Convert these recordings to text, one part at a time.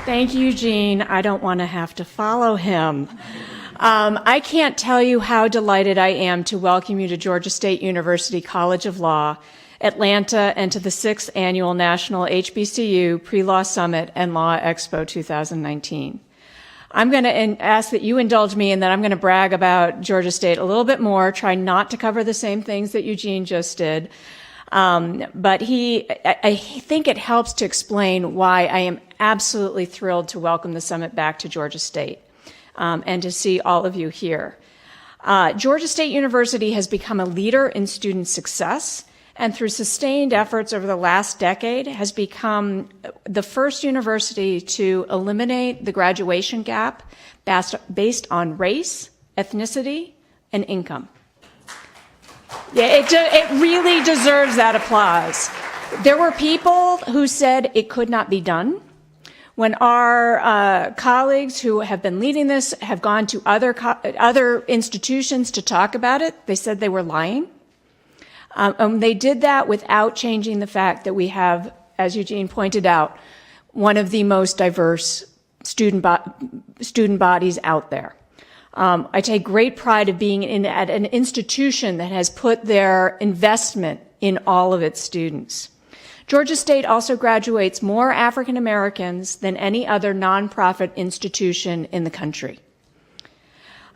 Thank you, Eugene. I don't want to have to follow him. I can't tell you how delighted I am to welcome you to Georgia State University College of Law, Atlanta, and to the 6th Annual National HBCU Pre-Law Summit and Law Expo 2019. I'm going to ask that you indulge me in that I'm going to brag about Georgia State a little bit more, try not to cover the same things that Eugene just did. But I think it helps to explain why I am absolutely thrilled to welcome the summit back to Georgia State and to see all of you here. Georgia State University has become a leader in student success, and through sustained efforts over the last decade has become the first university to eliminate the graduation gap based on race, ethnicity, and income. Yeah, it really deserves that applause. There were people who said it could not be done. When our colleagues who have been leading this have gone to other institutions to talk about it, they said they were lying. And they did that without changing the fact that we have, as Eugene pointed out, one of the most diverse student bodies out there. I take great pride of being at an institution that has put their investment in all of its students. Georgia State also graduates more African Americans than any other nonprofit institution in the country.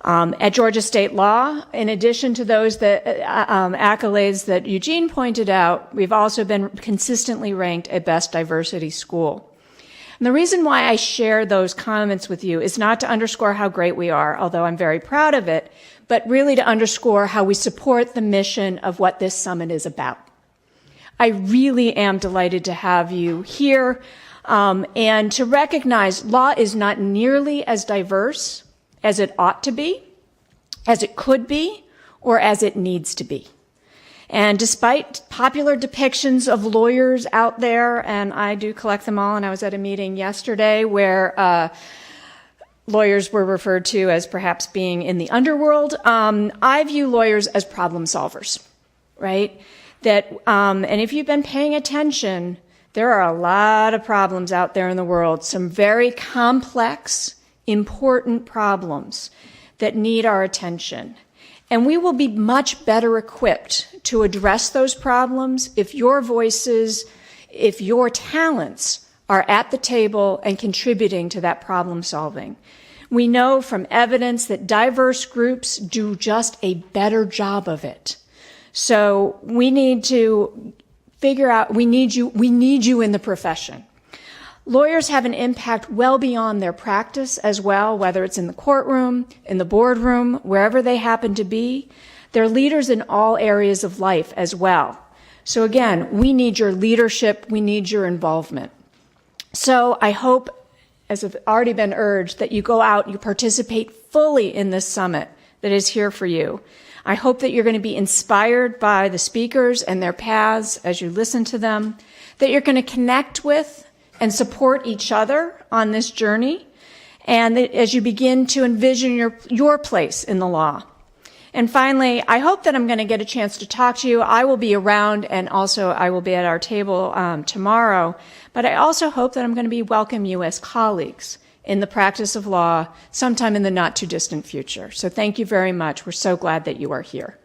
At Georgia State Law, in addition to those accolades that Eugene pointed out, we've also been consistently ranked a best diversity school. And the reason why I share those comments with you is not to underscore how great we are, although I'm very proud of it, but really to underscore how we support the mission of what this summit is about. I really am delighted to have you here and to recognize law is not nearly as diverse as it ought to be, as it could be, or as it needs to be. And despite popular depictions of lawyers out there, and I do collect them all, and I was at a meeting yesterday where lawyers were referred to as perhaps being in the underworld, I view lawyers as problem solvers, right? And if you've been paying attention, there are a lot of problems out there in the world, some very complex, important problems that need our attention. And we will be much better equipped to address those problems if your voices, if your talents are at the table and contributing to that problem solving. We know from evidence that diverse groups do just a better job of it. So we need to figure out, we need you in the profession. Lawyers have an impact well beyond their practice as well, whether it's in the courtroom, in the boardroom, wherever they happen to be. They're leaders in all areas of life as well. So again, we need your leadership, we need your involvement. So I hope, as has already been urged, that you go out, you participate fully in this summit that is here for you. I hope that you're going to be inspired by the speakers and their paths as you listen to them, that you're going to connect with and support each other on this journey, and that as you begin to envision your place in the law. And finally, I hope that I'm going to get a chance to talk to you. I will be around, and also I will be at our table tomorrow, but I also hope that I'm going to be welcome you as colleagues in the practice of law sometime in the not too distant future. So thank you very much. We're so glad that you are here.